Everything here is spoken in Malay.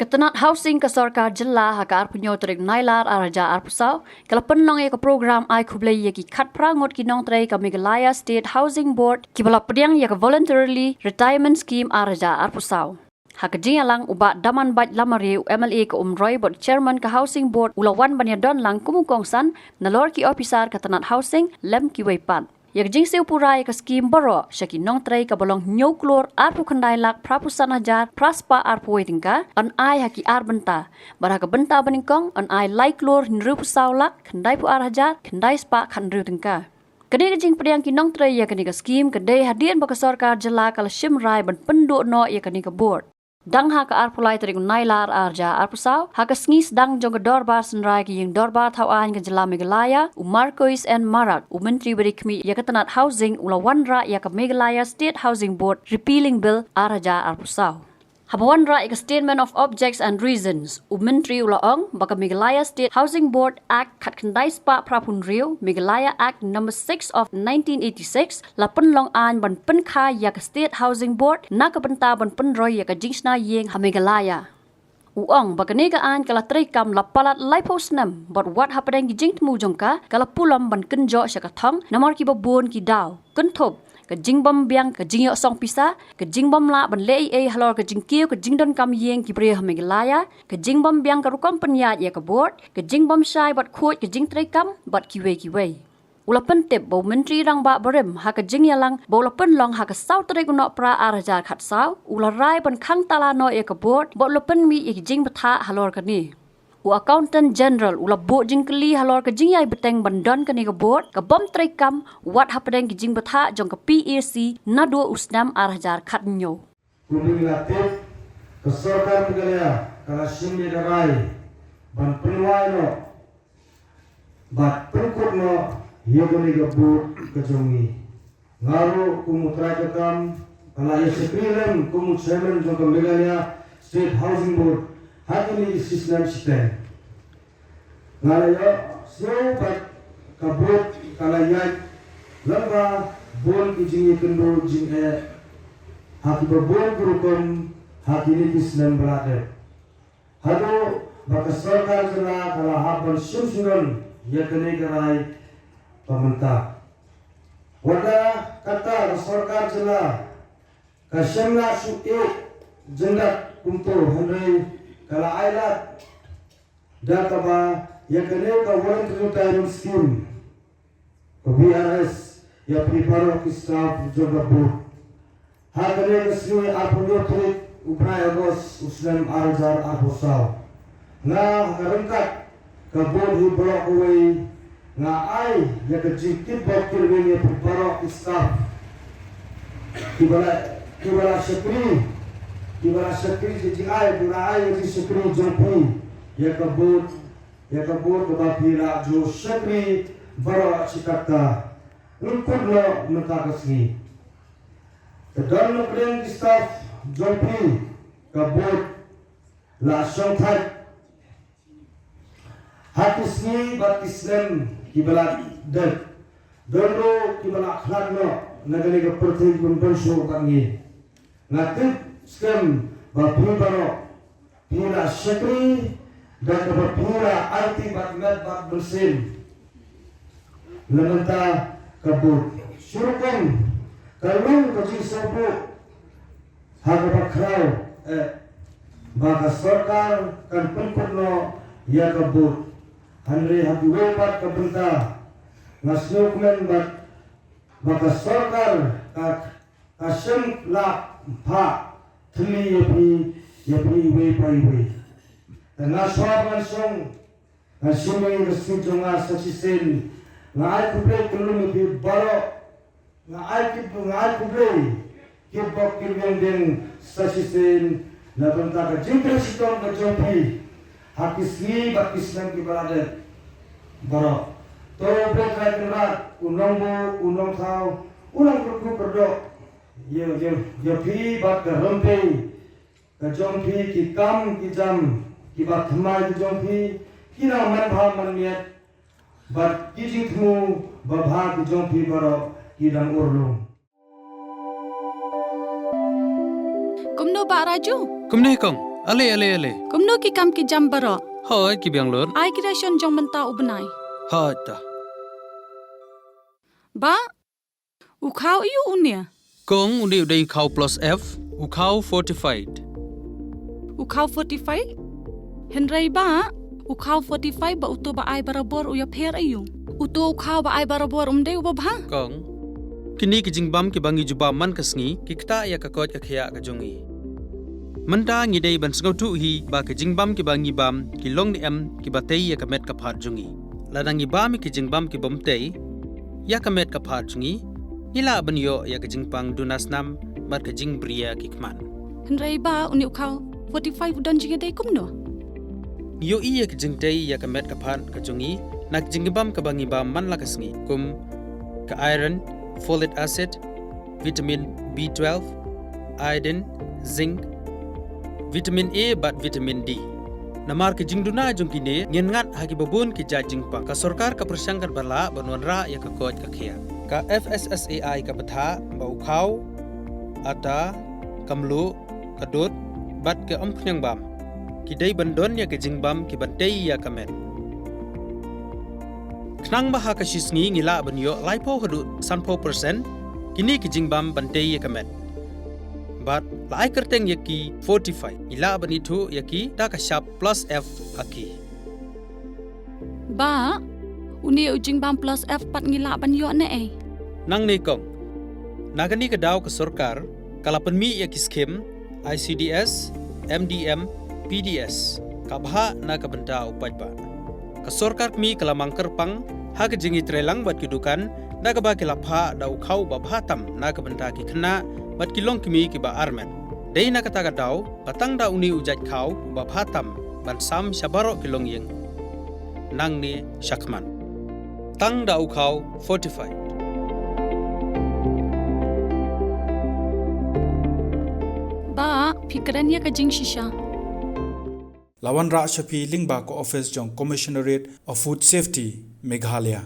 Ketenat housing ke Sorkar jela haka arpunyo terik nailar araja arpusau kalau penlong ke program ai kublai ki khat prangot ki Nongtrei ke Meghalaya State Housing Board ki bala Pdiang ke voluntary retirement scheme araja arpusau. Haka jingalang ubat daman baj lamari MLA ke Roy board chairman ke housing board ulawan banyadon lang kumukongsan nalor ki officer ketenat housing lem ki weipat. Yak jing Siew purai ke skim baro syaki Nongtrei ke bolong nyau Klur arpu kendai lak prapusan hajar praspa arpu tingka an ai haki ar benta baraka benta beningkong an ai lai Klur nru pusau lak kendai pu ar hajar kendai spa kan ru tingka kene ke jing Pdiang ki Nongtrei ya kene ke skim kedai hadian baka Sorkar jela kala shimrai ban penduk no ya kene ke board dang ha ka arpulai terik nailar arja arpusau ha ka ngis dang jong ke dorbar senrai ki yang dorbar thawan ke jela Meghalaya Marcois and Marak menteri berikmi ya ketenat housing ulawan ra ya ke Meghalaya State Housing Board repealing bill arja arpusau habawan ra ya statement of objects and reasons menteri ulaong baka Meghalaya State Housing Board Act khat kendai spa prapun riu Meghalaya Act number 6 of 1986 la penlong an ban penkha ya ke State Housing Board na ka benta ban penroy ya ke jingsna yeng ha Meghalaya uang bakane ka an kala trekam la palat lai posnam but what happened ki jingtmu jongka kala pulam ban kenjo sya ka thong namar ki babon ki daw kenthop ke jingbam biang ke jingyo song pisa ke jingbam la ban lei halor ke jingkiu ke jingdon kam yeng ki bre Meghalaya ke jingbam biang ka rukom penyat ya ke board ke jingbam shai bat khot ke jingtrei kam bat kiwei ula pentep bo menteri rang ba barem ha ke jingyalang bo la penlong ha ke sau trei kuno pra araja khat sau ula rai ban khang tala no ya ke board bo la pen mi ik jing batha halor ke ni u accountant general ula bo jingkeli halor ke jingyai beteng bandon ke ni ke board ke bom trei kam what happened ki jing batha jong ke PAC na do usnam arajar khat nyo kumulatif ke Sorkar Meghalaya kala shimmi darai ban penwai no bat penkut no yegoni ke board ke jongi ngaru kumutrai ke kam kala yesekrilen kumut chairman jong ke Meghalaya State Housing Board hakini sistem sistem ngalaya Siew bat kabut kalayat lamba bon kijingi kendo jing haki babon kurukom hakini sistem berade hado baka Sorkar jela kala haban sumsunan yakene garai pemerintah wada kata Sorkar jela kasyamna su'e jendak untuk henry kala ailat data ba yakene ka voluntary retirement scheme VRS ya preparo ki staff joga board hakane ka sini apuno trik upray agos uslam arjar apusau na karangkat ka board hi block away na ai ya ka jikit bakir we ya preparo ki staff kibala sekri ji ai burai ji sekri jompi ya kabut ke bapira jo sekri baro sikata ngkut lo mentakasni kedon lo pren di staff jompi kabut la songthat hatisni batisnem kibala dek dondo kibala khladno nagani ke perthi bunbonsho kangi ngatik skem bapiro pira sekri dan bapira arti batmet bat bersin lementa kabut surukam kalung kecil sabu haga bakrau baka Sorkar kan penkurno ya kabut hanre habiwe bat kabenta ngasnukmen bat baka Sorkar kasem la pa tuli yapi we na swaban song na shimay rasi jonga saksisen na ay kubre tulung bi baro na ay kubre kibok kilwendeng saksisen na banta ka jingre sitong ka jompi hakisni bakisnan ki balade baro to break right rat unong thau unang kru perdo ye pi bat ka rompe ka jompi ki kam ki jam ki bat thamai ki jompi ki na man bha man miat bat ki jingthmu ba bha ki jompi baro ki dang urlung kumno ba raju kumne kong Ale. Kumno ki kam ki jam baro. Hoi ki biang lur. Ai kira shon jong menta ubnai. Hoi ta. Ba, ukau iu unia. Kong undi udai kau plus F, ukau fortified. Ukau 45? Henry ba, ukau 45 ba uto ba ai barabor uya pher ayu. Uto ukau ba ai barabor umde uba ba? Kong. Kini ki jingbam ki bangi juba man kasngi ki kta ya ka kot ka khya ka jongi. Manta ngi dei ban sngau tu hi ba ki jingbam ki bangi bam ki long ni em ki batei ya ka met ka phat jongi. Ladangi bam ki jingbam ki bom tei ya ka met ka phat jongi. Ila ban yo ya ka jingpang dunasnam mat ka jing bria ki kman. Henry ba uni ukau 45 udan jinga dei kumno. Yo iya ki jingtei ya ka met ka phat ka jongi nak jingbam ka bangi bam man la kasngi kum ka iron, folic acid, vitamin B12, iodine, zinc, vitamin A bat vitamin D. Namar ke jingduna jongkine ngengat hagi babun ki jajingpa ka sorkar ka persangkar bala banwanra ya ka kot ka khia. Ka FSSAI ka batha bau khau ata kamlu kadut bat ke ompnyang bam. Ki dei bandon ya ke jingbam ki bantei ya kamet. Knang baha ka shisngi ngila banyo laipo hadu sanpo persen kini ki jingbam bantei ya kamet. But lai kerteng yaki 45 ila banitu yaki da ka sharp plus F aki. Ba, uni ujing bam plus F pat ngila ban yo ne ai. Nang ne kong. Nagani ka daw ka sorkar kalapan mi yaki skim ICDS, MDM, PDS ka baha na ka benta upaj ba. Ka sorkar mi kalamang kerpang ha ka jingi trelang bat kidukan da ka ba kilapha daw khau ba bhatam na ka benta ki khna bat kilong kimi ki ba armen. Dei na kata ka daw patang da uni ujat khau ba bhatam ban sam shabaro kilong yeng. Nang ni shakman. Tang da khau 45. Ba, pikiran ya ka jing shisha. Lawan Ra Shafi Lingba ko office jong Commissionerate of Food Safety Meghalaya.